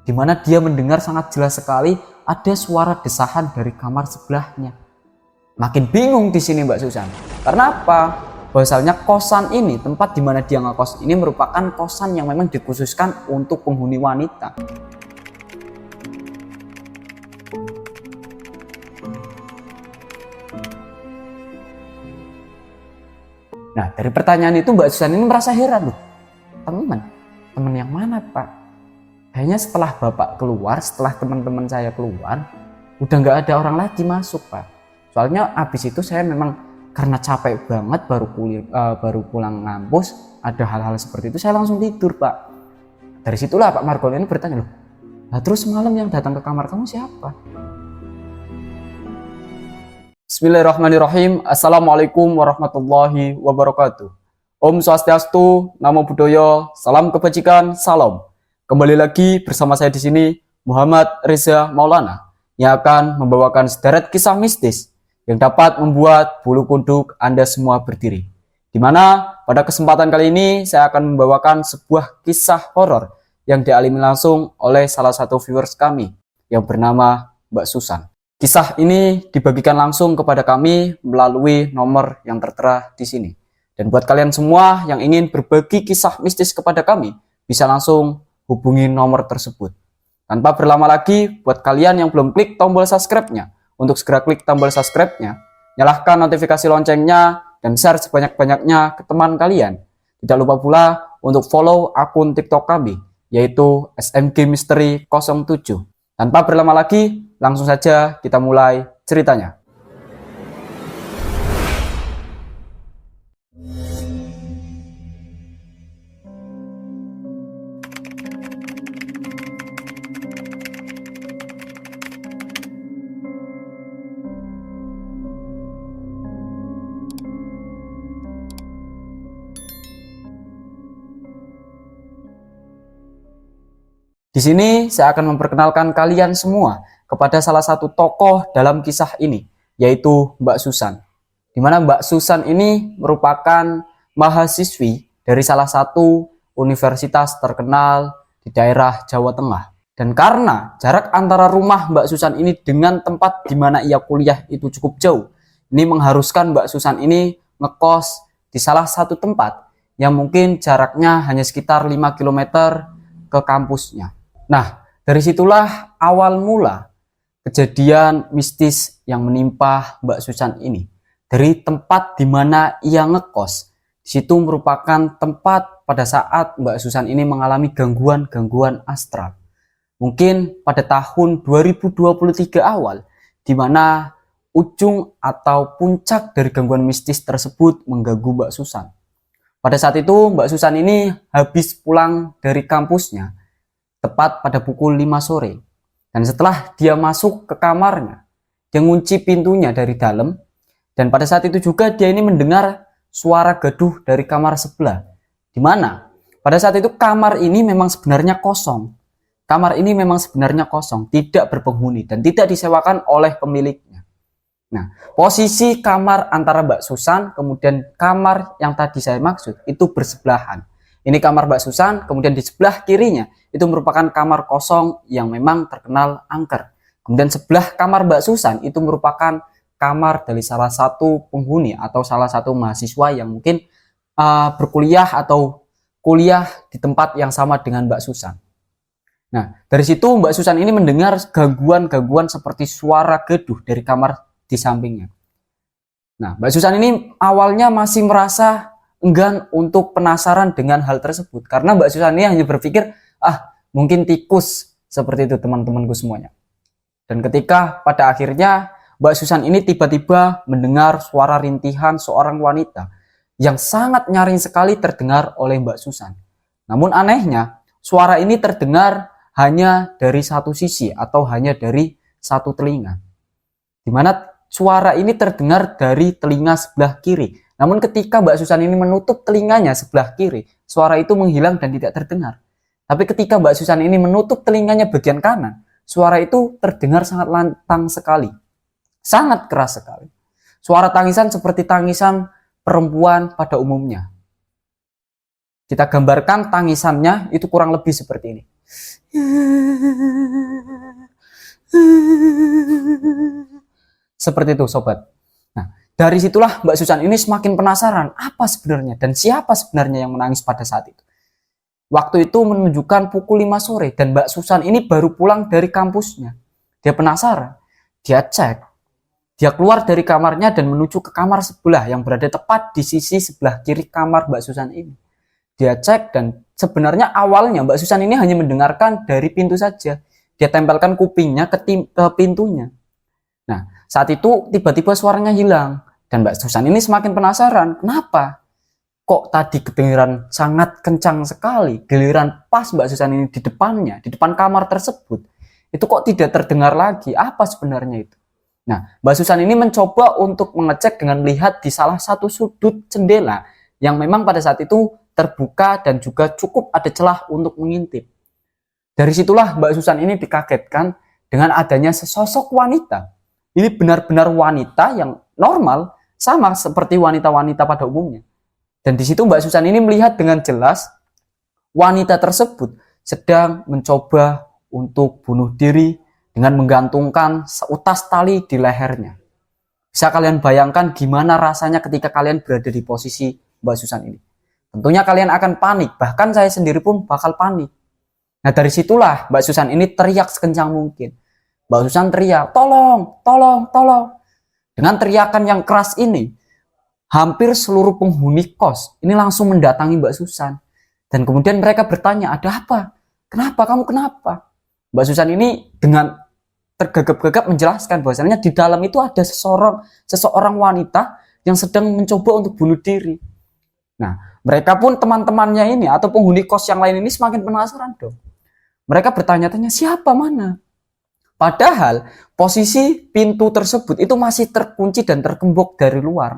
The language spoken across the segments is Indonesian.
di mana dia mendengar sangat jelas sekali ada suara desahan dari kamar sebelahnya. Makin bingung di sini Mbak Susan. Karena apa? Bahwasalnya kosan ini, tempat di mana dia ngekos ini merupakan kosan yang memang dikhususkan untuk penghuni wanita. Nah, dari pertanyaan itu Mbak Susan ini merasa heran loh. Teman yang mana Pak? Kayaknya setelah Bapak keluar, setelah teman-teman saya keluar, udah nggak ada orang lagi masuk Pak. Soalnya abis itu saya memang karena capek banget baru pulang ngampus, ada hal-hal seperti itu saya langsung tidur Pak. Dari situlah Pak Margon ini bertanya loh, nah terus semalam yang datang ke kamar kamu siapa? Bismillahirrahmanirrahim. Assalamualaikum warahmatullahi wabarakatuh. Om Swastiastu, Namo Buddhaya, salam kebajikan, salam. Kembali lagi bersama saya di sini, Muhammad Reza Maulana, yang akan membawakan sederet kisah mistis yang dapat membuat bulu kuduk Anda semua berdiri. Di mana pada kesempatan kali ini saya akan membawakan sebuah kisah horor yang dialami langsung oleh salah satu viewers kami yang bernama Mbak Susan. Kisah ini dibagikan langsung kepada kami melalui nomor yang tertera di sini. Dan buat kalian semua yang ingin berbagi kisah mistis kepada kami, bisa langsung hubungi nomor tersebut. Tanpa berlama lagi, buat kalian yang belum klik tombol subscribe-nya, untuk segera klik tombol subscribe-nya, nyalakan notifikasi loncengnya, dan share sebanyak-banyaknya ke teman kalian. Tidak lupa pula untuk follow akun TikTok kami, yaitu SMG Misteri 07. Tanpa berlama lagi, langsung saja kita mulai ceritanya. Di sini saya akan memperkenalkan kalian semua kepada salah satu tokoh dalam kisah ini, yaitu Mbak Susan. Di mana Mbak Susan ini merupakan mahasiswi dari salah satu universitas terkenal di daerah Jawa Tengah. Dan karena jarak antara rumah Mbak Susan ini dengan tempat di mana ia kuliah itu cukup jauh, ini mengharuskan Mbak Susan ini ngekos di salah satu tempat yang mungkin jaraknya hanya sekitar 5 km ke kampusnya. Nah, dari situlah awal mula kejadian mistis yang menimpa Mbak Susan ini. Dari tempat di mana ia ngekos, di situ merupakan tempat pada saat Mbak Susan ini mengalami gangguan-gangguan astral. Mungkin pada tahun 2023 awal, di mana ujung atau puncak dari gangguan mistis tersebut mengganggu Mbak Susan. Pada saat itu Mbak Susan ini habis pulang dari kampusnya, tepat pada pukul 5 sore. Dan setelah dia masuk ke kamarnya, dia ngunci pintunya dari dalam. Dan pada saat itu juga dia ini mendengar suara gaduh dari kamar sebelah. Di mana pada saat itu kamar ini memang sebenarnya kosong. Kamar ini memang sebenarnya kosong, tidak berpenghuni dan tidak disewakan oleh pemiliknya. Nah, posisi kamar antara Mbak Susan kemudian kamar yang tadi saya maksud itu bersebelahan. Ini kamar Mbak Susan, kemudian di sebelah kirinya itu merupakan kamar kosong yang memang terkenal angker. Kemudian sebelah kamar Mbak Susan itu merupakan kamar dari salah satu penghuni atau salah satu mahasiswa yang mungkin berkuliah atau kuliah di tempat yang sama dengan Mbak Susan. Nah, dari situ Mbak Susan ini mendengar gangguan-gangguan seperti suara gaduh dari kamar di sampingnya. Nah, Mbak Susan ini awalnya masih merasa enggan untuk penasaran dengan hal tersebut. Karena Mbak Susan ini hanya berpikir, mungkin tikus, seperti itu teman-temanku semuanya. Dan ketika pada akhirnya Mbak Susan ini tiba-tiba mendengar suara rintihan seorang wanita yang sangat nyaring sekali terdengar oleh Mbak Susan. Namun anehnya, suara ini terdengar hanya dari satu sisi atau hanya dari satu telinga. Di mana suara ini terdengar dari telinga sebelah kiri. Namun ketika Mbak Susan ini menutup telinganya sebelah kiri, suara itu menghilang dan tidak terdengar. Tapi ketika Mbak Susan ini menutup telinganya bagian kanan, suara itu terdengar sangat lantang sekali. Sangat keras sekali. Suara tangisan seperti tangisan perempuan pada umumnya. Kita gambarkan tangisannya itu kurang lebih seperti ini. Seperti itu sobat. Nah, dari situlah Mbak Susan ini semakin penasaran apa sebenarnya dan siapa sebenarnya yang menangis pada saat itu. Waktu itu menunjukkan pukul 5 sore dan Mbak Susan ini baru pulang dari kampusnya. Dia penasaran, dia cek, dia keluar dari kamarnya dan menuju ke kamar sebelah yang berada tepat di sisi sebelah kiri kamar Mbak Susan ini. Dia cek dan sebenarnya awalnya Mbak Susan ini hanya mendengarkan dari pintu saja. Dia tempelkan kupingnya ke pintunya. Nah, saat itu tiba-tiba suaranya hilang dan Mbak Susan ini semakin penasaran, kenapa? Kok tadi kedengaran sangat kencang sekali, giliran pas Mbak Susan ini di depannya, di depan kamar tersebut, itu kok tidak terdengar lagi, apa sebenarnya itu? Nah, Mbak Susan ini mencoba untuk mengecek dengan melihat di salah satu sudut jendela yang memang pada saat itu terbuka dan juga cukup ada celah untuk mengintip. Dari situlah Mbak Susan ini dikagetkan dengan adanya sesosok wanita. Ini benar-benar wanita yang normal, sama seperti wanita-wanita pada umumnya. Dan di situ Mbak Susan ini melihat dengan jelas wanita tersebut sedang mencoba untuk bunuh diri dengan menggantungkan seutas tali di lehernya. Bisa kalian bayangkan gimana rasanya ketika kalian berada di posisi Mbak Susan ini. Tentunya kalian akan panik, bahkan saya sendiri pun bakal panik. Nah, dari situlah Mbak Susan ini teriak sekencang mungkin. Mbak Susan teriak, tolong, tolong, tolong. Dengan teriakan yang keras ini, hampir seluruh penghuni kos ini langsung mendatangi Mbak Susan. Dan kemudian mereka bertanya, ada apa? Kenapa? Kamu kenapa? Mbak Susan ini dengan tergagap-gagap menjelaskan bahwasannya di dalam itu ada seseorang wanita yang sedang mencoba untuk bunuh diri. Nah, mereka pun teman-temannya ini atau penghuni kos yang lain ini semakin penasaran dong. Mereka bertanya-tanya, siapa, mana? Padahal posisi pintu tersebut itu masih terkunci dan tergembok dari luar,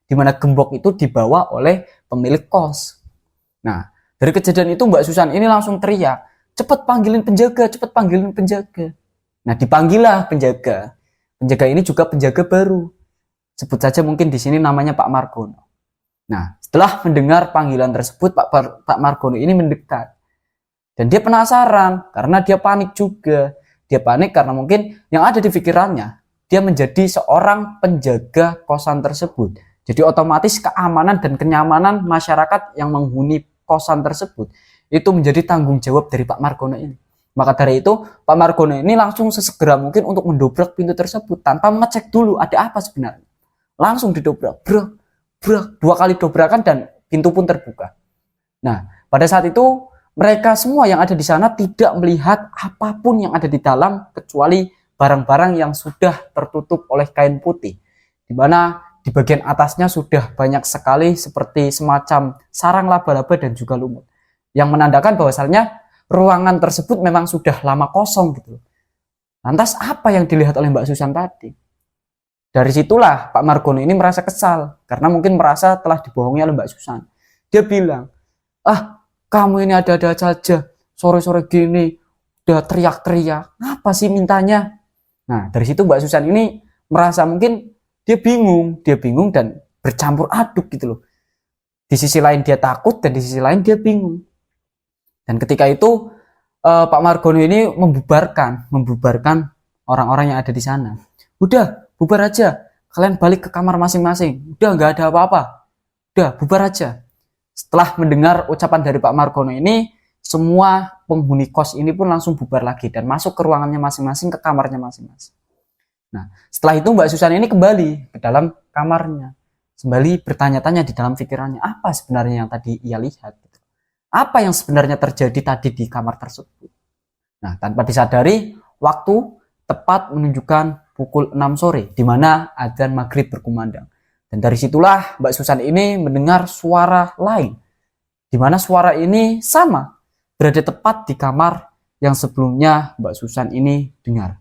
di mana gembok itu dibawa oleh pemilik kos. Nah, dari kejadian itu Mbak Susan ini langsung teriak, cepat panggilin penjaga, cepat panggilin penjaga. Nah, dipanggillah penjaga. Penjaga ini juga penjaga baru. Sebut saja mungkin di sini namanya Pak Margono. Nah, setelah mendengar panggilan tersebut, Pak Margono ini mendekat. Dan dia penasaran karena dia panik juga. Dia panik karena mungkin yang ada di pikirannya, dia menjadi seorang penjaga kosan tersebut. Jadi otomatis keamanan dan kenyamanan masyarakat yang menghuni kosan tersebut itu menjadi tanggung jawab dari Pak Margono ini. Maka dari itu Pak Margono ini langsung sesegera mungkin untuk mendobrak pintu tersebut tanpa mengecek dulu ada apa sebenarnya. Langsung didobrak, brak, brak, 2 kali dobrakan dan pintu pun terbuka. Nah, pada saat itu mereka semua yang ada di sana tidak melihat apapun yang ada di dalam kecuali barang-barang yang sudah tertutup oleh kain putih, di mana di bagian atasnya sudah banyak sekali seperti semacam sarang laba-laba dan juga lumut, yang menandakan bahwasannya ruangan tersebut memang sudah lama kosong gitu. Lantas apa yang dilihat oleh Mbak Susan tadi? Dari situlah Pak Margono ini merasa kesal karena mungkin merasa telah dibohongi oleh Mbak Susan. Dia bilang, kamu ini ada-ada saja, sore-sore gini udah teriak-teriak, apa sih mintanya? Nah, dari situ Mbak Susan ini merasa mungkin dia bingung dan bercampur aduk gitu loh. Di sisi lain dia takut dan di sisi lain dia bingung. Dan ketika itu Pak Margono ini membubarkan orang-orang yang ada di sana. Udah, bubar aja. Kalian balik ke kamar masing-masing. Udah, nggak ada apa-apa. Udah, bubar aja. Setelah mendengar ucapan dari Pak Margono ini, semua penghuni kos ini pun langsung bubar lagi dan masuk ke ruangannya masing-masing, ke kamarnya masing-masing. Nah, setelah itu Mbak Susan ini kembali ke dalam kamarnya. Kembali bertanya-tanya di dalam pikirannya, apa sebenarnya yang tadi ia lihat? Apa yang sebenarnya terjadi tadi di kamar tersebut? Nah, tanpa disadari, waktu tepat menunjukkan pukul 6 sore, di mana adzan maghrib berkumandang. Dan dari situlah Mbak Susan ini mendengar suara lain, di mana suara ini sama, berada tepat di kamar yang sebelumnya Mbak Susan ini dengar.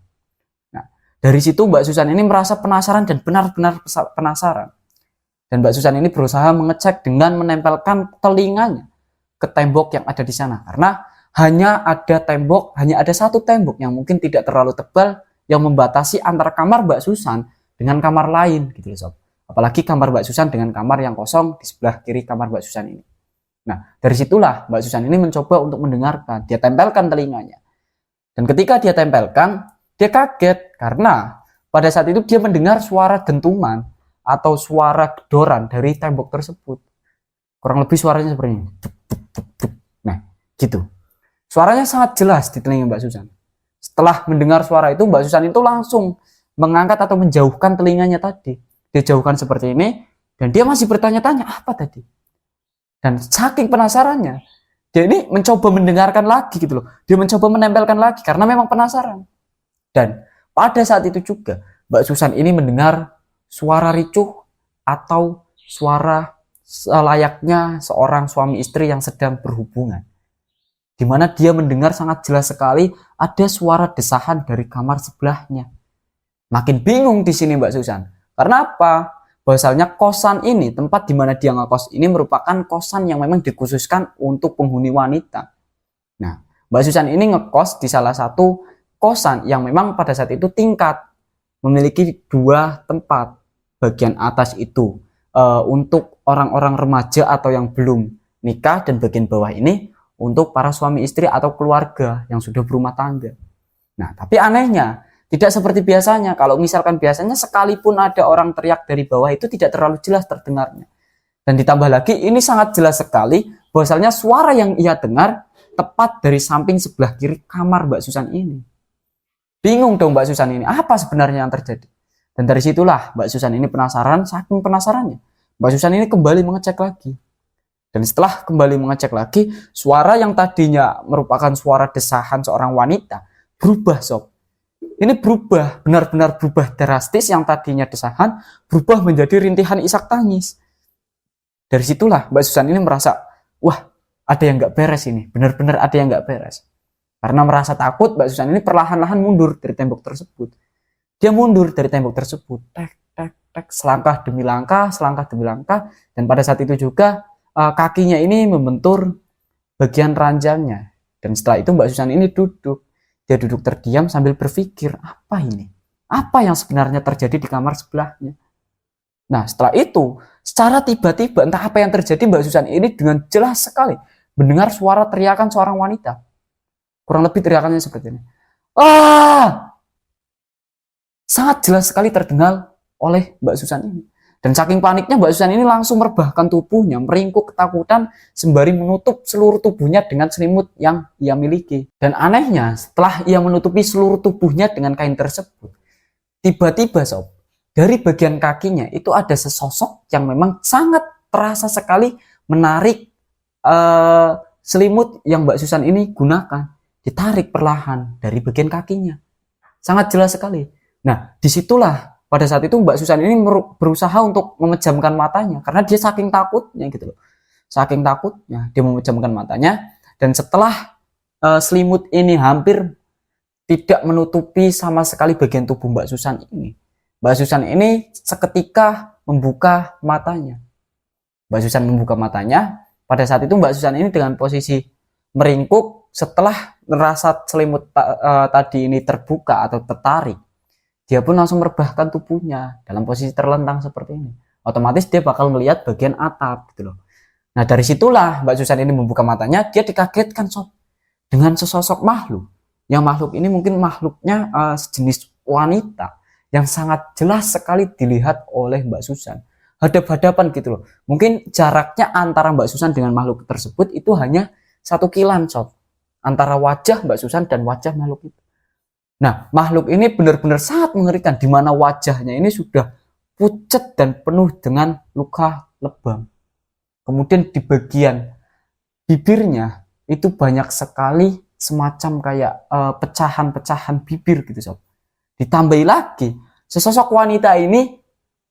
Nah, dari situ Mbak Susan ini merasa penasaran dan benar-benar penasaran. Dan Mbak Susan ini berusaha mengecek dengan menempelkan telinganya ke tembok yang ada di sana. Karena hanya ada satu tembok yang mungkin tidak terlalu tebal yang membatasi antara kamar Mbak Susan dengan kamar lain gitu loh sob. Apalagi kamar Mbak Susan dengan kamar yang kosong di sebelah kiri kamar Mbak Susan ini. Nah, dari situlah Mbak Susan ini mencoba untuk mendengarkan. Dia tempelkan telinganya. Dan ketika dia tempelkan, dia kaget karena pada saat itu dia mendengar suara dentuman atau suara gedoran dari tembok tersebut. Kurang lebih suaranya seperti ini. Nah, gitu. Suaranya sangat jelas di telinga Mbak Susan. Setelah mendengar suara itu, Mbak Susan itu langsung mengangkat atau menjauhkan telinganya tadi. Dia jauhkan seperti ini, dan dia masih bertanya-tanya, apa tadi? Dan saking penasarannya, dia ini mencoba mendengarkan lagi gitu loh. Dia mencoba menempelkan lagi, karena memang penasaran. Dan pada saat itu juga, Mbak Susan ini mendengar suara ricuh atau suara layaknya seorang suami istri yang sedang berhubungan. Di mana dia mendengar sangat jelas sekali ada suara desahan dari kamar sebelahnya. Makin bingung di sini Mbak Susan. Karena apa? Bahwasannya kosan ini, tempat di mana dia ngekos ini merupakan kosan yang memang dikhususkan untuk penghuni wanita. Nah, Mbak Susan ini ngekos di salah satu kosan yang memang pada saat itu tingkat, memiliki 2 tempat. Bagian atas itu untuk orang-orang remaja atau yang belum nikah, dan bagian bawah ini untuk para suami istri atau keluarga yang sudah berumah tangga. Nah, tapi anehnya tidak seperti biasanya. Kalau misalkan biasanya sekalipun ada orang teriak dari bawah itu tidak terlalu jelas terdengarnya. Dan ditambah lagi ini sangat jelas sekali bahwasannya suara yang ia dengar tepat dari samping sebelah kiri kamar Mbak Susan ini. Bingung dong Mbak Susan ini, apa sebenarnya yang terjadi? Dan dari situlah Mbak Susan ini penasaran, saking penasarannya Mbak Susan ini kembali mengecek lagi. Dan setelah kembali mengecek lagi, suara yang tadinya merupakan suara desahan seorang wanita berubah sob. Ini berubah, benar-benar berubah drastis. Yang tadinya desahan berubah menjadi rintihan isak tangis. Dari situlah Mbak Susan ini merasa, wah ada yang gak beres ini, benar-benar ada yang gak beres. Karena merasa takut, Mbak Susan ini perlahan-lahan mundur dari tembok tersebut. Dia mundur dari tembok tersebut, selangkah demi langkah, dan pada saat itu juga kakinya ini membentur bagian ranjangnya. Dan setelah itu Mbak Susan ini duduk. Dia duduk terdiam sambil berpikir, apa ini? Apa yang sebenarnya terjadi di kamar sebelahnya? Nah, setelah itu, secara tiba-tiba entah apa yang terjadi, Mbak Susan ini dengan jelas sekali mendengar suara teriakan seorang wanita. Kurang lebih teriakannya seperti ini. Ah! Sangat jelas sekali terdengar oleh Mbak Susan ini. Dan saking paniknya Mbak Susan ini langsung merebahkan tubuhnya, meringkuk ketakutan sembari menutup seluruh tubuhnya dengan selimut yang ia miliki. Dan anehnya, setelah ia menutupi seluruh tubuhnya dengan kain tersebut, tiba-tiba sob, dari bagian kakinya itu ada sesosok yang memang sangat terasa sekali menarik selimut yang Mbak Susan ini gunakan. Ditarik perlahan dari bagian kakinya. Sangat jelas sekali. Nah, disitulah pada saat itu Mbak Susan ini berusaha untuk memejamkan matanya karena dia saking takutnya gitu loh. Saking takutnya dia memejamkan matanya, dan setelah selimut ini hampir tidak menutupi sama sekali bagian tubuh Mbak Susan ini. Mbak Susan ini seketika membuka matanya. Mbak Susan membuka matanya. Pada saat itu Mbak Susan ini dengan posisi meringkuk setelah merasa selimut tadi ini terbuka atau tertarik. Dia pun langsung merebahkan tubuhnya dalam posisi terlentang seperti ini. Otomatis dia bakal melihat bagian atap gitu loh. Nah, dari situlah Mbak Susan ini membuka matanya, dia dikagetkan sob dengan sesosok makhluk. Yang makhluk ini mungkin makhluknya sejenis wanita yang sangat jelas sekali dilihat oleh Mbak Susan. Hadap-hadapan gitu loh. Mungkin jaraknya antara Mbak Susan dengan makhluk tersebut itu hanya 1 kilan sob. Antara wajah Mbak Susan dan wajah makhluk itu. Nah, makhluk ini benar-benar sangat mengerikan, di mana wajahnya ini sudah pucat dan penuh dengan luka lebam. Kemudian di bagian bibirnya itu banyak sekali semacam kayak pecahan-pecahan bibir gitu sob. Ditambahi lagi, sesosok wanita ini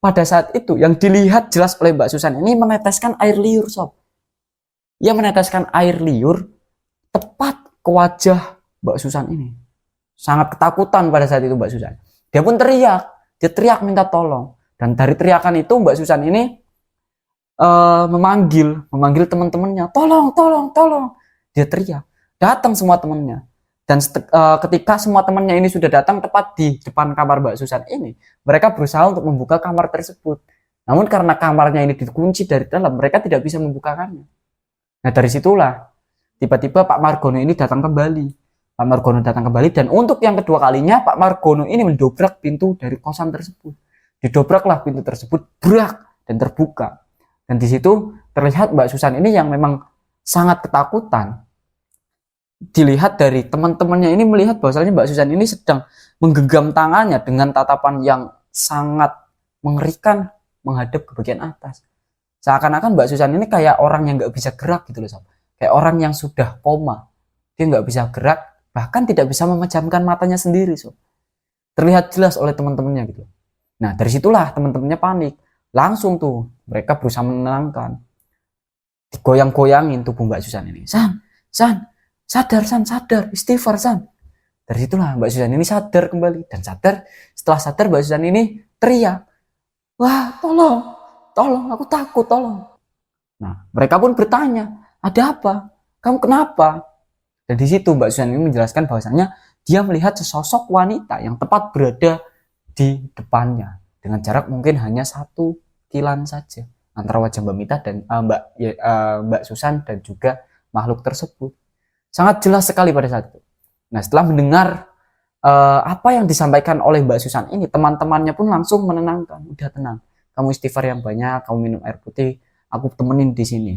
pada saat itu yang dilihat jelas oleh Mbak Susan ini meneteskan air liur sob. Ia meneteskan air liur tepat ke wajah Mbak Susan ini. Sangat ketakutan pada saat itu Mbak Susan. Dia pun teriak, dia teriak minta tolong. Dan dari teriakan itu Mbak Susan ini memanggil teman-temannya, tolong. Dia teriak, datang semua temannya. Dan ketika semua temannya ini sudah datang tepat di depan kamar Mbak Susan ini, mereka berusaha untuk membuka kamar tersebut. Namun karena kamarnya ini dikunci dari dalam, mereka tidak bisa membukakannya. Nah, dari situlah tiba-tiba Pak Margono ini datang kembali. Pak Margono datang kembali, dan untuk yang kedua kalinya Pak Margono ini mendobrak pintu dari kosan tersebut. Didobraklah pintu tersebut, brak, dan terbuka. Dan di situ terlihat Mbak Susan ini yang memang sangat ketakutan. Dilihat dari teman-temannya ini melihat bahwasanya Mbak Susan ini sedang menggenggam tangannya dengan tatapan yang sangat mengerikan menghadap ke bagian atas. Seakan-akan Mbak Susan ini kayak orang yang nggak bisa gerak gitu loh, sob. Kayak orang yang sudah koma. Dia nggak bisa gerak, bahkan tidak bisa memejamkan matanya sendiri, sob. Terlihat jelas oleh teman-temannya gitu. Nah, dari situlah teman-temannya panik. Langsung tuh mereka berusaha menenangkan. Digoyang-goyangin tubuh Mbak Susan ini. San, sadar San, sadar, istighfar San. Dari situlah Mbak Susan ini sadar kembali, dan setelah sadar Mbak Susan ini teriak, wah tolong, aku takut, tolong. Nah, mereka pun bertanya, ada apa? Kamu kenapa? Dan di situ Mbak Susan ini menjelaskan bahwasanya dia melihat sesosok wanita yang tepat berada di depannya dengan jarak mungkin hanya 1 kilan saja antara wajah Mbak Mita dan Mbak Susan dan juga makhluk tersebut. Sangat jelas sekali pada saat itu. Nah, setelah mendengar apa yang disampaikan oleh Mbak Susan ini, teman-temannya pun langsung menenangkan. Udah tenang, kamu istighfar yang banyak, kamu minum air putih, aku temenin di sini.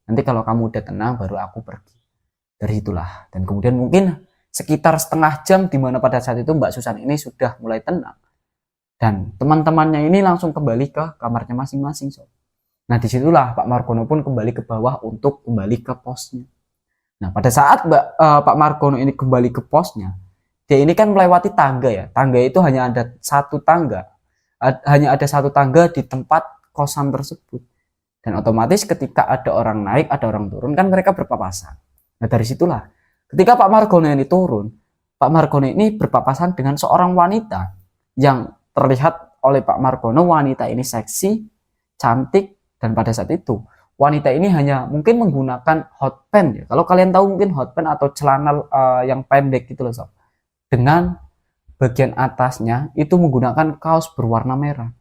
Nanti kalau kamu udah tenang, baru aku pergi. Dari itulah. Dan kemudian mungkin sekitar setengah jam, di mana pada saat itu Mbak Susan ini sudah mulai tenang. Dan teman-temannya ini langsung kembali ke kamarnya masing-masing. Nah, disitulah Pak Margono pun kembali ke bawah untuk kembali ke posnya. Nah, pada saat Pak Margono ini kembali ke posnya, dia ini kan melewati tangga ya. Tangga itu hanya ada satu tangga. Hanya ada satu tangga di tempat kosan tersebut. Dan otomatis ketika ada orang naik, ada orang turun, kan mereka berpapasan. Nah, dari situlah ketika Pak Margono ini turun, Pak Margono ini berpapasan dengan seorang wanita yang terlihat oleh Pak Margono, wanita ini seksi, cantik, dan pada saat itu wanita ini hanya mungkin menggunakan hot pants ya. Kalau kalian tahu mungkin hot pants atau celana yang pendek gitu loh, sob. Dengan bagian atasnya itu menggunakan kaos berwarna merah.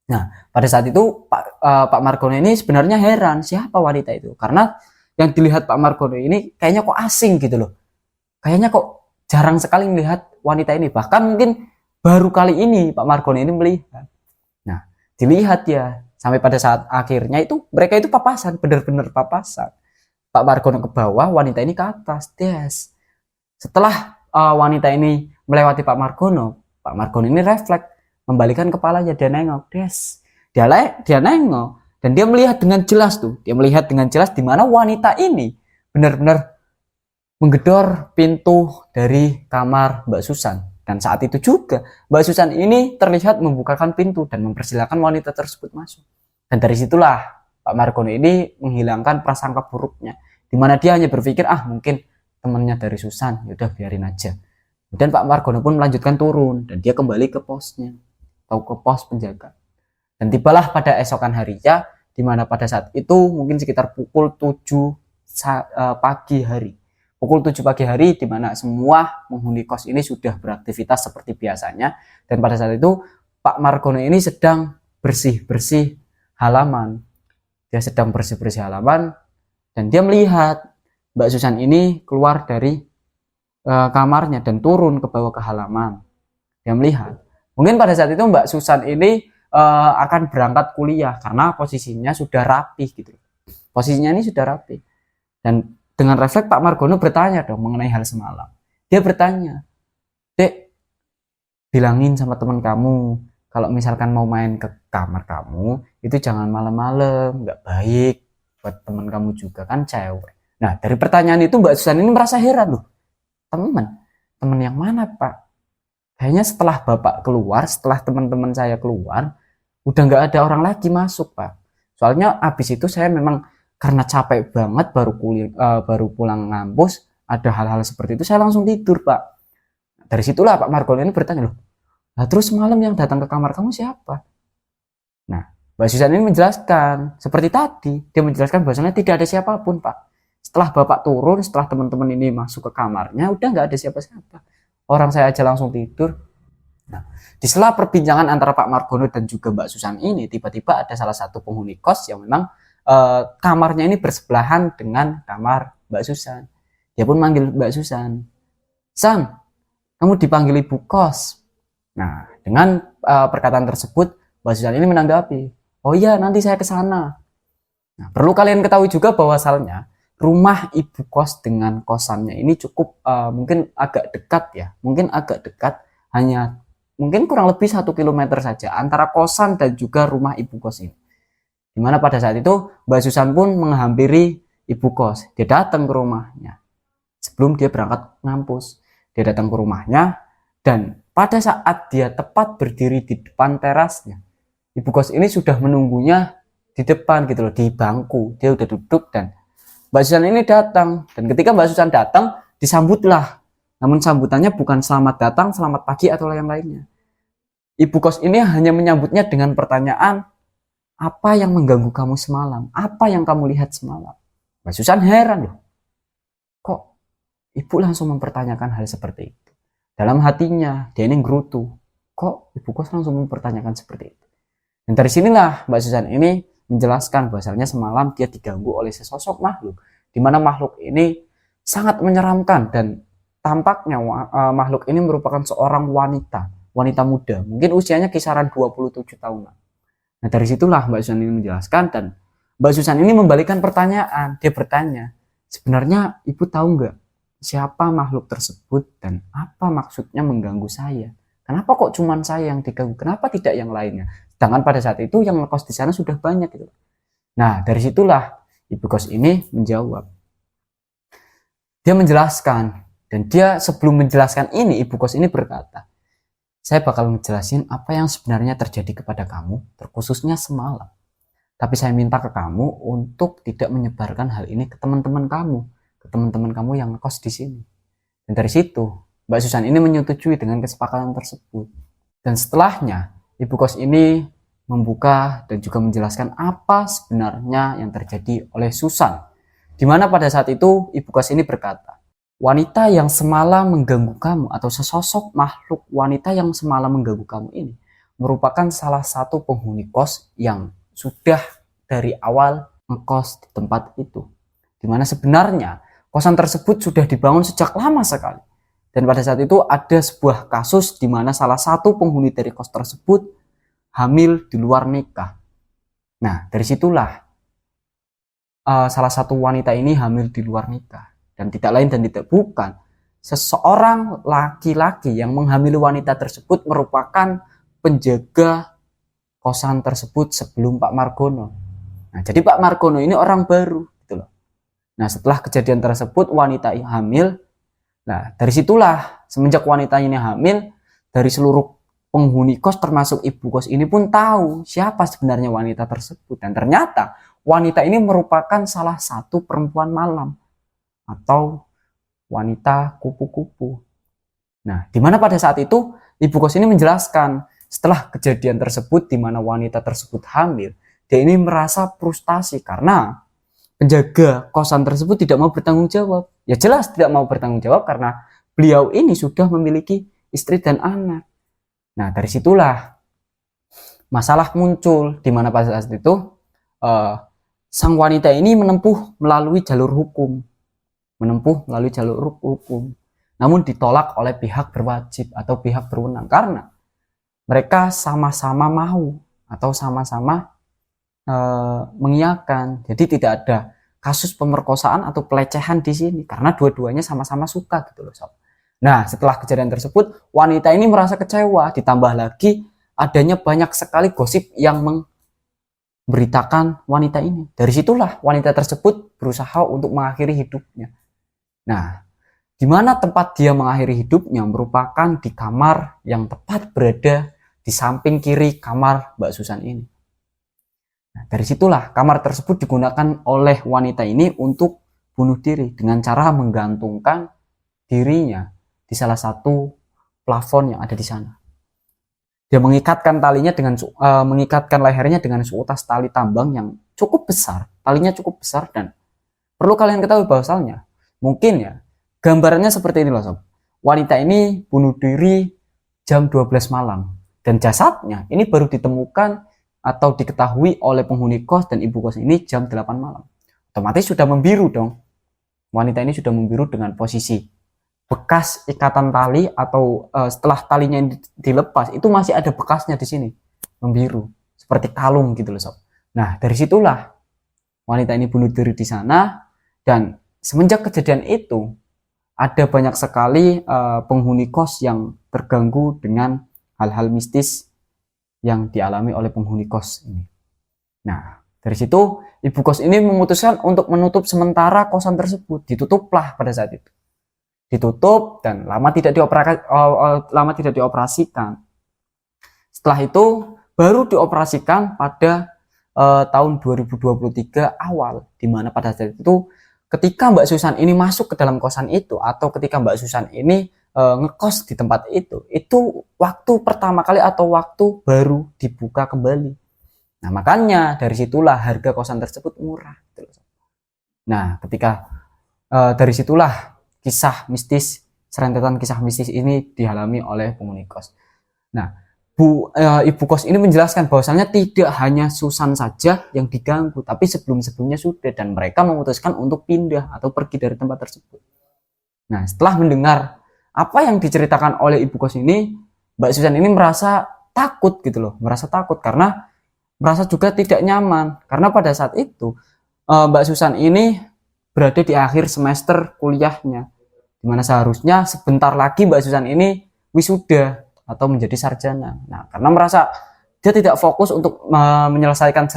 Nah, pada saat itu Pak Margono ini sebenarnya heran siapa wanita itu, karena yang dilihat Pak Margono ini kayaknya kok asing gitu loh. Kayaknya kok jarang sekali melihat wanita ini. Bahkan mungkin baru kali ini Pak Margono ini melihat. Nah, dilihat ya, sampai pada saat akhirnya itu mereka itu papasan, benar-benar papasan. Pak Margono ke bawah, wanita ini ke atas. Des. Setelah wanita ini melewati Pak Margono ini refleks, membalikan kepalanya, dia nengok. Des. Dia nengok dan dia melihat dengan jelas tuh. Dia melihat dengan jelas di mana wanita ini benar-benar menggedor pintu dari kamar Mbak Susan. Dan saat itu juga Mbak Susan ini terlihat membukakan pintu dan mempersilahkan wanita tersebut masuk. Dan dari situlah Pak Margono ini menghilangkan prasangka buruknya, di mana dia hanya berpikir mungkin temannya dari Susan, yaudah biarin aja. Kemudian Pak Margono pun melanjutkan turun dan dia kembali ke posnya atau ke pos penjaga. Dan tibalah pada esokan harinya, di mana pada saat itu mungkin sekitar pukul 7 pagi hari. Pukul 7 pagi hari, di mana semua penghuni kos ini sudah beraktivitas seperti biasanya. Dan pada saat itu Pak Margono ini sedang bersih-bersih halaman. Dia sedang bersih-bersih halaman dan dia melihat Mbak Susan ini keluar dari kamarnya dan turun ke bawah ke halaman. Dia melihat. Mungkin pada saat itu Mbak Susan ini akan berangkat kuliah karena posisinya sudah rapi gitu. Posisinya ini sudah rapi. Dan dengan refleks Pak Margono bertanya dong mengenai hal semalam. Dia bertanya, "Dek, bilangin sama teman kamu kalau misalkan mau main ke kamar kamu itu jangan malam-malam, nggak baik buat teman kamu juga kan cewek." Nah, dari pertanyaan itu Mbak Susan ini merasa heran loh. Teman yang mana Pak? Kayaknya setelah Bapak keluar, setelah teman-teman saya keluar, udah nggak ada orang lagi masuk Pak. Soalnya abis itu saya memang karena capek banget baru pulang ngampus, ada hal-hal seperti itu saya langsung tidur Pak. Dari situlah Pak Margono ini bertanya loh, nah terus malam yang datang ke kamar kamu siapa? Nah, Mbak Susan ini menjelaskan seperti tadi, dia menjelaskan bahwasanya tidak ada siapapun Pak. Setelah Bapak turun, setelah teman-teman ini masuk ke kamarnya, udah nggak ada siapa-siapa. Orang saya aja langsung tidur. Nah, di sela perbincangan antara Pak Margono dan juga Mbak Susan ini, tiba-tiba ada salah satu penghuni kos yang memang kamarnya ini bersebelahan dengan kamar Mbak Susan. Dia pun manggil Mbak Susan. "San, kamu dipanggil ibu kos." Nah, dengan perkataan tersebut, Mbak Susan ini menanggapi, "Oh iya, nanti saya ke sana." Nah, perlu kalian ketahui juga bahwasalnya rumah ibu kos dengan kosannya ini cukup mungkin agak dekat ya, mungkin agak dekat, hanya mungkin kurang lebih 1 kilometer saja antara kosan dan juga rumah ibu kos ini. Dimana pada saat itu Mbak Susan pun menghampiri ibu kos, dia datang ke rumahnya sebelum dia berangkat ngampus. Dia datang ke rumahnya dan pada saat dia tepat berdiri di depan terasnya, ibu kos ini sudah menunggunya di depan gitu loh, di bangku. Dia udah duduk dan Mbak Susan ini datang. Dan ketika Mbak Susan datang, disambutlah. Namun sambutannya bukan selamat datang, selamat pagi atau yang lainnya. Ibu kos ini hanya menyambutnya dengan pertanyaan, "Apa yang mengganggu kamu semalam? Apa yang kamu lihat semalam?" Mbak Susan heran loh. Kok ibu langsung mempertanyakan hal seperti itu? Dalam hatinya, dia ini gerutu. Kok ibu kos langsung mempertanyakan seperti itu? Dan dari sinilah Mbak Susan ini menjelaskan bahwasannya semalam dia diganggu oleh sesosok makhluk, di mana makhluk ini sangat menyeramkan dan tampaknya makhluk ini merupakan seorang wanita muda, mungkin usianya kisaran 27 tahunan. Nah, dari situlah Mbak Susan ini menjelaskan dan Mbak Susan ini membalikan pertanyaan. Dia bertanya, "Sebenarnya ibu tahu nggak siapa makhluk tersebut dan apa maksudnya mengganggu saya? Kenapa kok cuman saya yang diganggu? Kenapa tidak yang lainnya? Sedangkan pada saat itu yang ngekos di sana sudah banyak gitu." Nah, dari situlah ibu kos ini menjawab. Dia menjelaskan dan dia sebelum menjelaskan ini ibu kos ini berkata, "Saya bakal ngejelasin apa yang sebenarnya terjadi kepada kamu, terkhususnya semalam. Tapi saya minta ke kamu untuk tidak menyebarkan hal ini ke teman-teman kamu yang ngekos di sini." Dan dari situ Mbak Susan ini menyetujui dengan kesepakatan tersebut. Dan setelahnya ibu kos ini membuka dan juga menjelaskan apa sebenarnya yang terjadi oleh Susan. Di mana pada saat itu ibu kos ini berkata, "Wanita yang semalam mengganggu kamu atau sesosok makhluk wanita yang semalam mengganggu kamu ini merupakan salah satu penghuni kos yang sudah dari awal ngekos di tempat itu. Di mana sebenarnya kosan tersebut sudah dibangun sejak lama sekali. Dan pada saat itu ada sebuah kasus di mana salah satu penghuni dari kos tersebut hamil di luar nikah. Nah, dari situlah salah satu wanita ini hamil di luar nikah. Dan tidak lain dan tidak bukan, seseorang laki-laki yang menghamili wanita tersebut merupakan penjaga kosan tersebut sebelum Pak Margono. Nah, jadi Pak Margono ini orang baru gitu loh. Nah, setelah kejadian tersebut wanita hamil. Nah, dari situlah semenjak wanita ini hamil, dari seluruh penghuni kos termasuk ibu kos ini pun tahu siapa sebenarnya wanita tersebut. Dan ternyata wanita ini merupakan salah satu perempuan malam atau wanita kupu-kupu. Nah, di mana pada saat itu ibu kos ini menjelaskan setelah kejadian tersebut di mana wanita tersebut hamil, dia ini merasa frustasi karena penjaga kosan tersebut tidak mau bertanggung jawab. Ya jelas tidak mau bertanggung jawab karena beliau ini sudah memiliki istri dan anak. Nah, dari situlah masalah muncul di mana pada saat itu sang wanita ini menempuh melalui jalur hukum. Namun ditolak oleh pihak berwajib atau pihak berwenang karena mereka sama-sama mau atau sama-sama mengiyakan. Jadi tidak ada kasus pemerkosaan atau pelecehan di sini karena dua-duanya sama-sama suka gitu loh sob. Nah, setelah kejadian tersebut wanita ini merasa kecewa, ditambah lagi adanya banyak sekali gosip yang memberitakan wanita ini. Dari situlah wanita tersebut berusaha untuk mengakhiri hidupnya. Nah, di mana tempat dia mengakhiri hidupnya merupakan di kamar yang tepat berada di samping kiri kamar Mbak Susan ini. Nah, dari situlah kamar tersebut digunakan oleh wanita ini untuk bunuh diri dengan cara menggantungkan dirinya di salah satu plafon yang ada di sana. Dia mengikatkan lehernya dengan seutas tali tambang yang cukup besar, talinya cukup besar. Dan perlu kalian ketahui bahwasannya mungkin ya gambarannya seperti ini loh sob. Wanita ini bunuh diri jam 12 malam dan jasadnya ini baru ditemukan atau diketahui oleh penghuni kos dan ibu kos ini jam 8 malam. Otomatis sudah membiru dong. Wanita ini sudah membiru dengan posisi bekas ikatan tali atau setelah talinya dilepas itu masih ada bekasnya di sini, membiru seperti kalung gitu loh sob. Nah dari situlah wanita ini bunuh diri di sana, dan semenjak kejadian itu ada banyak sekali penghuni kos yang terganggu dengan hal-hal mistis yang dialami oleh penghuni kos ini. Nah dari situ ibu kos ini memutuskan untuk menutup sementara kosan tersebut. Ditutuplah pada saat itu, ditutup dan lama tidak dioperasikan. Setelah itu baru dioperasikan pada tahun 2023 awal, dimana pada saat itu ketika Mbak Susan ini masuk ke dalam kosan itu, atau ketika Mbak Susan ini ngekos di tempat itu waktu pertama kali atau waktu baru dibuka kembali. Nah makanya dari situlah harga kosan tersebut murah. Nah ketika dari situlah kisah mistis, serentetan kisah mistis ini dialami oleh penghuni kos. Nah, ibu kos ini menjelaskan bahwasannya tidak hanya Susan saja yang diganggu, tapi sebelum-sebelumnya sudah, dan mereka memutuskan untuk pindah atau pergi dari tempat tersebut. Nah, setelah mendengar apa yang diceritakan oleh ibu kos ini, Mbak Susan ini merasa takut gitu loh, merasa takut karena merasa juga tidak nyaman, karena pada saat itu Mbak Susan ini berada di akhir semester kuliahnya, dimana seharusnya sebentar lagi Mbak Susan ini wisuda atau menjadi sarjana. Nah karena merasa dia tidak fokus untuk menyelesaikan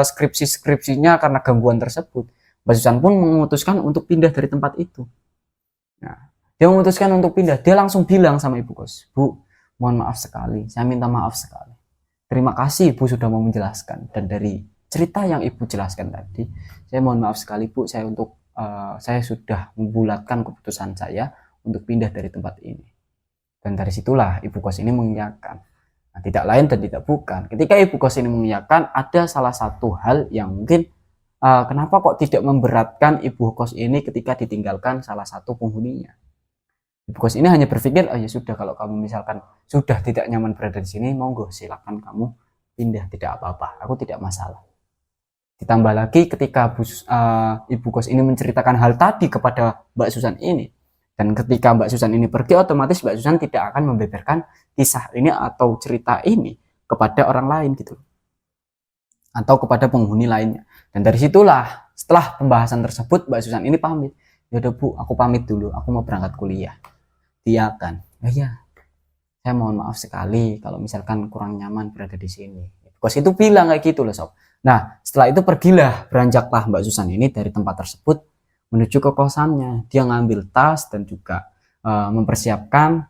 skripsinya karena gangguan tersebut, Mbak Susan pun memutuskan untuk pindah dari tempat itu. Nah dia memutuskan untuk pindah, dia langsung bilang sama ibu kos, "Bu, mohon maaf sekali, saya minta maaf sekali, terima kasih Ibu sudah mau menjelaskan, dan dari cerita yang Ibu jelaskan tadi, saya mohon maaf sekali Bu, saya sudah membulatkan keputusan saya untuk pindah dari tempat ini." Dan dari situlah ibu kos ini mengiyakan. Nah, tidak lain dan tidak bukan, ketika ibu kos ini mengiyakan, ada salah satu hal yang mungkin kenapa kok tidak memberatkan ibu kos ini ketika ditinggalkan salah satu penghuninya. Ibu kos ini hanya berpikir, oh ya sudah, kalau kamu misalkan sudah tidak nyaman berada di sini, monggo silakan kamu pindah, tidak apa-apa, aku tidak masalah. Ditambah lagi ketika ibu kos ini menceritakan hal tadi kepada Mbak Susan ini, dan ketika Mbak Susan ini pergi, otomatis Mbak Susan tidak akan membeberkan kisah ini atau cerita ini kepada orang lain gitu, atau kepada penghuni lainnya. Dan dari situlah setelah pembahasan tersebut Mbak Susan ini pamit, ya udah Bu, aku pamit dulu, aku mau berangkat kuliah. Dia kan, ya saya mohon maaf sekali kalau misalkan kurang nyaman berada di sini. Kos itu bilang kayak gitu loh sob. Nah setelah itu beranjaklah Mbak Susan ini dari tempat tersebut menuju ke kosannya. Dia ngambil tas dan juga mempersiapkan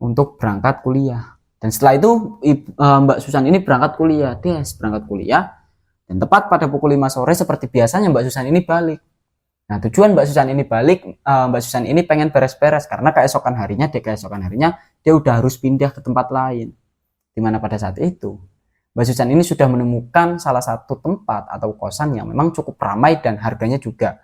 untuk berangkat kuliah. Dan setelah itu Mbak Susan ini berangkat kuliah, dan tepat pada pukul 5 sore seperti biasanya Mbak Susan ini balik. Nah tujuan Mbak Susan ini balik, Mbak Susan ini pengen beres-beres karena keesokan harinya dia udah harus pindah ke tempat lain. Dimana pada saat itu Mbak Susan ini sudah menemukan salah satu tempat atau kosan yang memang cukup ramai dan harganya juga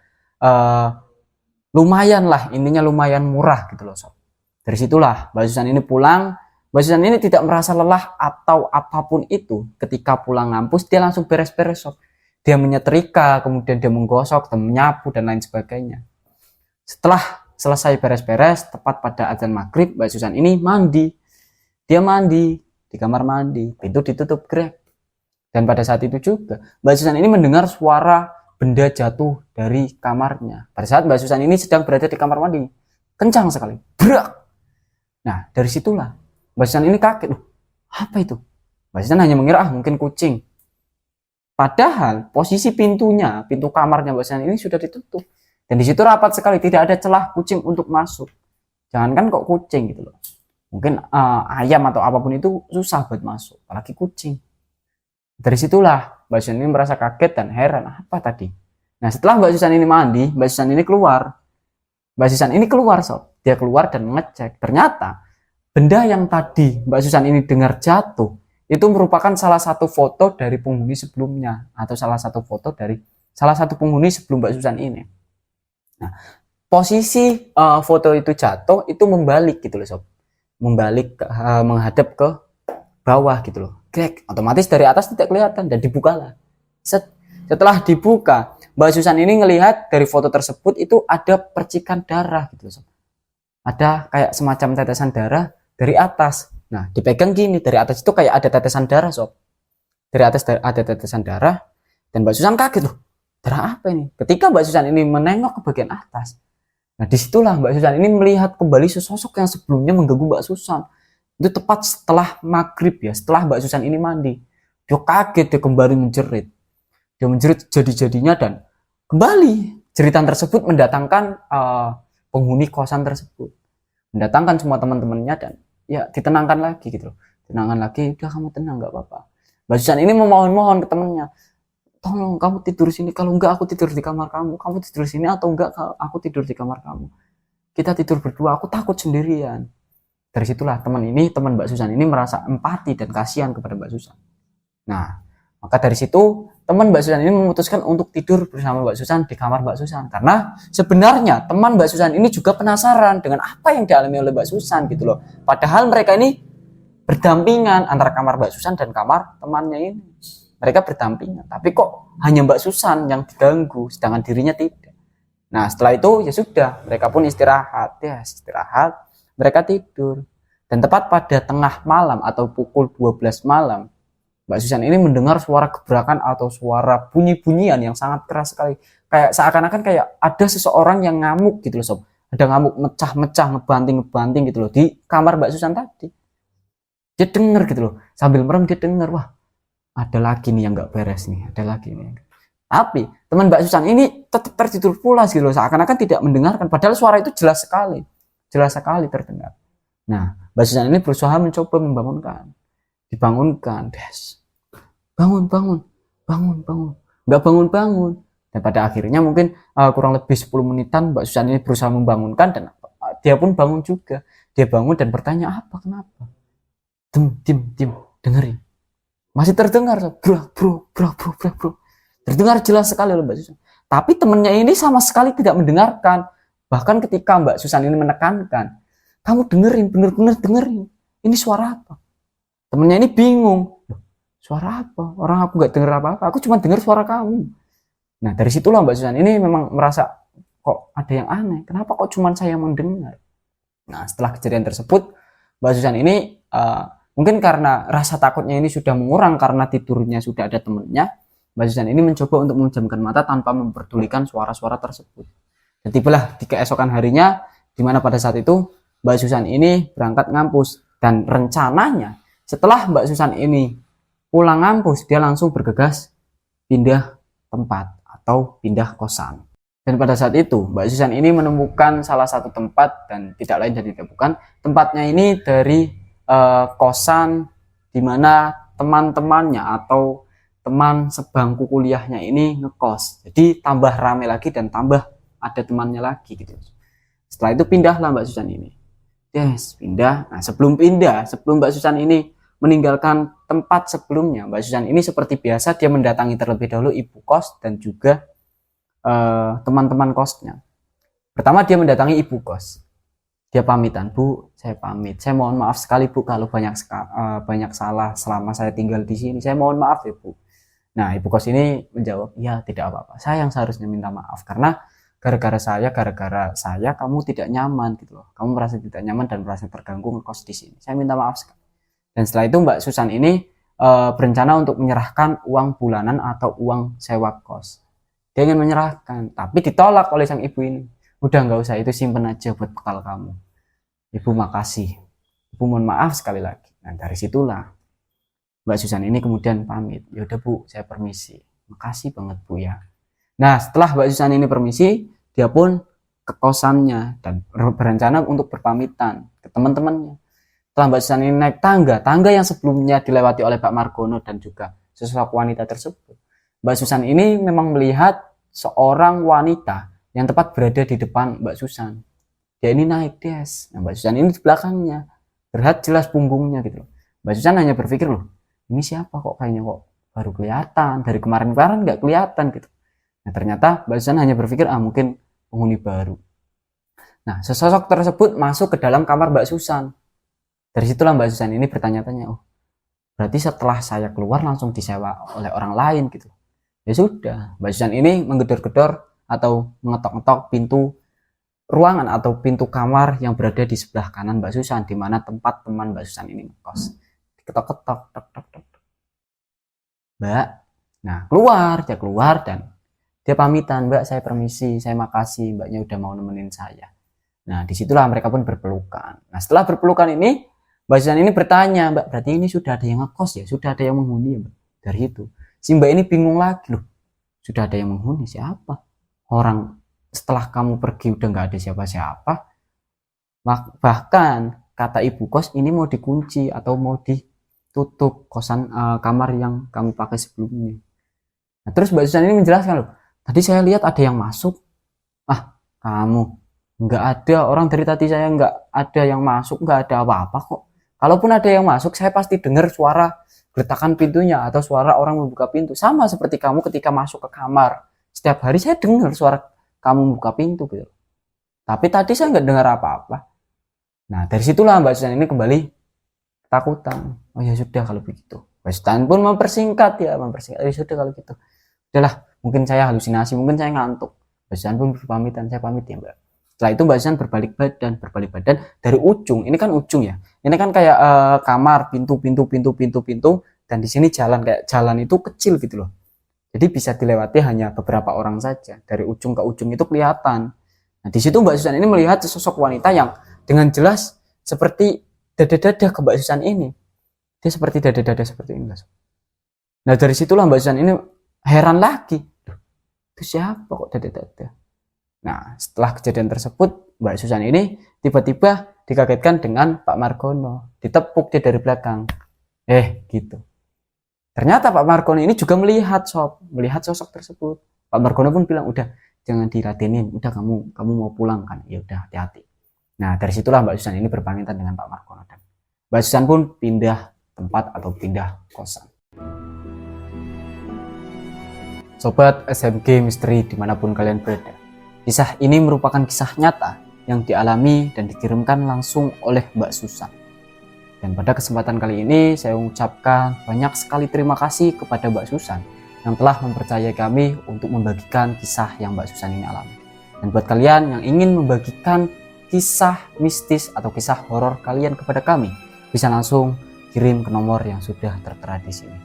lumayan lah, intinya lumayan murah gitu loh sob. Dari situlah Mbak Susan ini pulang. Mbak Susan ini tidak merasa lelah atau apapun itu. Ketika pulang ngampus dia langsung beres-beres sob. Dia menyetrika, kemudian dia menggosok dan menyapu dan lain sebagainya. Setelah selesai beres-beres, tepat pada azan maghrib, Mbak Susan ini mandi. Dia mandi di kamar mandi, pintu ditutup grek. Dan pada saat itu juga Mbak Susan ini mendengar suara benda jatuh dari kamarnya. Pada saat Mbak Susan ini sedang berada di kamar mandi, kencang sekali, brak. Nah dari situlah Mbak Susan ini kaget, apa itu? Mbak Susan hanya mengira mungkin kucing. Padahal posisi pintu kamarnya Mbak Susan ini sudah ditutup, dan di situ rapat sekali, tidak ada celah kucing untuk masuk. Jangankan kok kucing gitu loh, mungkin ayam atau apapun itu susah buat masuk, apalagi kucing. Dari situlah Mbak Susan ini merasa kaget dan heran, apa tadi? Nah setelah Mbak Susan ini mandi, Mbak Susan ini keluar sob. Dia keluar dan mengecek, ternyata benda yang tadi Mbak Susan ini dengar jatuh itu merupakan salah satu foto dari penghuni sebelumnya, atau salah satu foto dari salah satu penghuni sebelum Mbak Susan ini. Nah posisi foto itu jatuh itu membalik gitu loh sob, membalik menghadap ke bawah gitu loh. Grek, otomatis dari atas tidak kelihatan dan dibukalah. Setelah dibuka, Mbak Susan ini ngelihat dari foto tersebut itu ada percikan darah gitu loh sob. ada kayak semacam tetesan darah dari atas. Nah, dipegang gini, dari atas itu kayak ada tetesan darah, sob. Dari atas ada tetesan darah, dan Mbak Susan kaget loh. Darah apa ini? Ketika Mbak Susan ini menengok ke bagian atas, nah disitulah Mbak Susan ini melihat kembali sesosok yang sebelumnya mengganggu Mbak Susan. Itu tepat setelah maghrib ya, setelah Mbak Susan ini mandi. Dia kaget, dia kembali menjerit. Dia menjerit jadi-jadinya, dan kembali jeritan tersebut mendatangkan penghuni kosan tersebut. Mendatangkan semua teman-temannya, dan ya ditenangkan lagi gitu loh. Tenangkan lagi, udah kamu tenang, nggak apa-apa. Mbak Susan ini memohon-mohon ke temannya, tolong kamu tidur sini, kalau enggak aku tidur di kamar kamu, kamu tidur sini atau enggak aku tidur di kamar kamu, kita tidur berdua, aku takut sendirian. Dari situlah teman Mbak Susan ini merasa empati dan kasihan kepada Mbak Susan. Nah, maka dari situ teman Mbak Susan ini memutuskan untuk tidur bersama Mbak Susan di kamar Mbak Susan, karena sebenarnya teman Mbak Susan ini juga penasaran dengan apa yang dialami oleh Mbak Susan gitu loh. Padahal mereka ini berdampingan antara kamar Mbak Susan dan kamar temannya ini. Mereka berdampingan, tapi kok hanya Mbak Susan yang diganggu, sedangkan dirinya tidak. Nah, setelah itu ya sudah, mereka pun istirahat. Ya, istirahat, mereka tidur. Dan tepat pada tengah malam atau pukul 12 malam, Mbak Susan ini mendengar suara gebrakan atau suara bunyi-bunyian yang sangat keras sekali. Kayak seakan-akan kayak ada seseorang yang ngamuk gitu loh, sob. Ada ngamuk, mecah-mecah, ngebanting gitu loh di kamar Mbak Susan tadi. Dia dengar gitu loh, sambil merem dia dengar, wah, ada lagi nih yang nggak beres nih, ada lagi nih. Tapi teman Mbak Susan ini tetap tertidur pulas gitu loh, seakan-akan tidak mendengarkan, padahal suara itu jelas sekali terdengar. Nah, Mbak Susan ini berusaha mencoba membangunkan, dibangunkan, des, bangun, nggak bangun. Dan pada akhirnya mungkin kurang lebih 10 menitan Mbak Susan ini berusaha membangunkan, dan dia pun bangun juga. Dia bangun dan bertanya, apa, kenapa? Dim, dengerin. Masih terdengar, bro. Terdengar jelas sekali oleh Mbak Susan. Tapi temennya ini sama sekali tidak mendengarkan. Bahkan ketika Mbak Susan ini menekankan, kamu dengerin, bener-bener dengerin. Ini suara apa? Temennya ini bingung. Suara apa? Orang aku gak denger apa-apa. Aku cuma denger suara kamu. Nah, dari situlah Mbak Susan ini memang merasa, kok ada yang aneh. Kenapa kok cuma saya yang mendengar? Nah, setelah kejadian tersebut, Mbak Susan ini mungkin karena rasa takutnya ini sudah mengurang karena tidurnya sudah ada temennya, Mbak Susan ini mencoba untuk memejamkan mata tanpa memperdulikan suara-suara tersebut. Dan tibalah di keesokan harinya, di mana pada saat itu Mbak Susan ini berangkat ngampus, dan rencananya setelah Mbak Susan ini pulang ngampus, dia langsung bergegas pindah tempat atau pindah kosan. Dan pada saat itu Mbak Susan ini menemukan salah satu tempat, dan tidak lain dan tidak bukan, tempatnya ini dari kosan di mana teman-temannya atau teman sebangku kuliahnya ini ngekos. Jadi tambah rame lagi dan tambah ada temannya lagi gitu. Setelah itu pindahlah Mbak Susan ini. Yes, pindah. Nah, sebelum Mbak Susan ini meninggalkan tempat sebelumnya, Mbak Susan ini seperti biasa dia mendatangi terlebih dahulu ibu kos dan juga teman-teman kosnya. Pertama dia mendatangi ibu kos. Dia pamitan, Bu, saya pamit. Saya mohon maaf sekali, Bu, kalau banyak salah selama saya tinggal di sini. Saya mohon maaf ya, Bu. Nah, ibu kos ini menjawab, ya tidak apa-apa. Saya yang seharusnya minta maaf karena gara-gara saya kamu tidak nyaman gitu loh. Kamu merasa tidak nyaman dan merasa terganggu ngekos di sini. Saya minta maaf sekali. Dan setelah itu Mbak Susan ini berencana untuk menyerahkan uang bulanan atau uang sewa kos. Dia ingin menyerahkan, tapi ditolak oleh sang ibu ini. Udah nggak usah, itu simpen aja buat bekal kamu. Ibu makasih. Ibu mohon maaf sekali lagi. Nah, dari situlah Mbak Susan ini kemudian pamit. Ya udah Bu, saya permisi. Makasih banget Bu ya. Nah, setelah Mbak Susan ini permisi, dia pun ke kosannya dan berencana untuk berpamitan ke teman-temannya. Setelah Mbak Susan ini naik tangga yang sebelumnya dilewati oleh Pak Margono dan juga sosok wanita tersebut, Mbak Susan ini memang melihat seorang wanita yang tepat berada di depan Mbak Susan. Dia ini naik des. Nah, Mbak Susan ini di belakangnya. Terlihat jelas punggungnya gitu loh. Mbak Susan hanya berpikir, loh, ini siapa kok kayaknya kok baru kelihatan. Dari kemarin-kemarin nggak kelihatan gitu. Nah, ternyata Mbak Susan hanya berpikir, mungkin penghuni baru. Nah, sesosok tersebut masuk ke dalam kamar Mbak Susan. Dari situlah Mbak Susan ini bertanya-tanya, oh, berarti setelah saya keluar langsung disewa oleh orang lain gitu. Ya sudah, Mbak Susan ini menggedor-gedor atau mengetok-ngetok pintu ruangan atau pintu kamar yang berada di sebelah kanan Mbak Susan, di mana tempat teman Mbak Susan ini ngekos. Ketok-ketok, tok tok tok. Mbak, nah dia keluar dan dia pamitan, Mbak saya permisi, saya makasih, Mbaknya udah mau nemenin saya. Nah disitulah mereka pun berpelukan. Nah setelah berpelukan ini, Mbak Susan ini bertanya, Mbak berarti ini sudah ada yang ngekos ya, sudah ada yang menghuni ya Mbak? Dari itu, si Mbak ini bingung lagi loh, sudah ada yang menghuni siapa? Orang setelah kamu pergi udah nggak ada siapa-siapa. Bahkan kata ibu kos ini mau dikunci atau mau ditutup kosan kamar yang kamu pakai sebelumnya. Nah, terus Mbak Susan ini menjelaskan loh, tadi saya lihat ada yang masuk. Ah, kamu nggak ada, orang dari tadi saya nggak ada yang masuk, nggak ada apa-apa kok. Kalaupun ada yang masuk, saya pasti dengar suara gertakan pintunya atau suara orang membuka pintu. Sama seperti kamu ketika masuk ke kamar. Setiap hari saya dengar suara kamu membuka pintu gitu. Tapi tadi saya nggak dengar apa-apa. Nah dari situlah Mbak Susan ini kembali ketakutan. Oh ya sudah kalau begitu. Mbak Susan pun mempersingkat. Ya sudah kalau gitu. Udahlah, mungkin saya halusinasi, mungkin saya ngantuk. Mbak Susan pun berpamitan, saya pamit ya Mbak. Setelah itu Mbak Susan berbalik badan dari ujung. Ini kan ujung ya. Ini kan kayak kamar, pintu, dan di sini jalan, kayak jalan itu kecil gitu loh. Jadi bisa dilewati hanya beberapa orang saja. Dari ujung ke ujung itu kelihatan. Nah, di situ Mbak Susan ini melihat sosok wanita yang dengan jelas seperti dada-dada ke Mbak Susan ini. Dia seperti dada-dada seperti ini. Nah, dari situlah Mbak Susan ini heran lagi. Itu siapa kok dada-dada? Nah, setelah kejadian tersebut, Mbak Susan ini tiba-tiba dikagetkan dengan Pak Margono. Ditepuk dia dari belakang. Gitu. Ternyata Pak Margono ini juga melihat sosok tersebut. Pak Margono pun bilang, udah jangan diradenin, udah kamu mau pulang kan, ya udah hati-hati. Nah dari situlah Mbak Susan ini berpamitan dengan Pak Margono dan Mbak Susan pun pindah tempat atau pindah kosan. Sobat SMG Misteri dimanapun kalian berada, kisah ini merupakan kisah nyata yang dialami dan dikirimkan langsung oleh Mbak Susan. Dan pada kesempatan kali ini saya mengucapkan banyak sekali terima kasih kepada Mbak Susan yang telah mempercayai kami untuk membagikan kisah yang Mbak Susan ini alami. Dan buat kalian yang ingin membagikan kisah mistis atau kisah horor kalian kepada kami, bisa langsung kirim ke nomor yang sudah tertera di sini.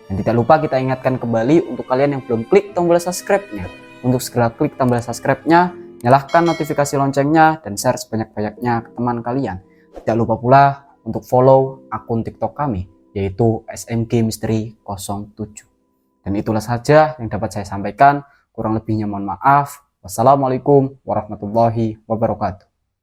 Dan tidak lupa kita ingatkan kembali untuk kalian yang belum klik tombol subscribe-nya, untuk segera klik tombol subscribe-nya, nyalakan notifikasi loncengnya, dan share sebanyak-banyaknya ke teman kalian. Tidak lupa pula untuk follow akun TikTok kami, yaitu SMG Misteri 07. Dan itulah saja yang dapat saya sampaikan. Kurang lebihnya mohon maaf. Wassalamualaikum warahmatullahi wabarakatuh.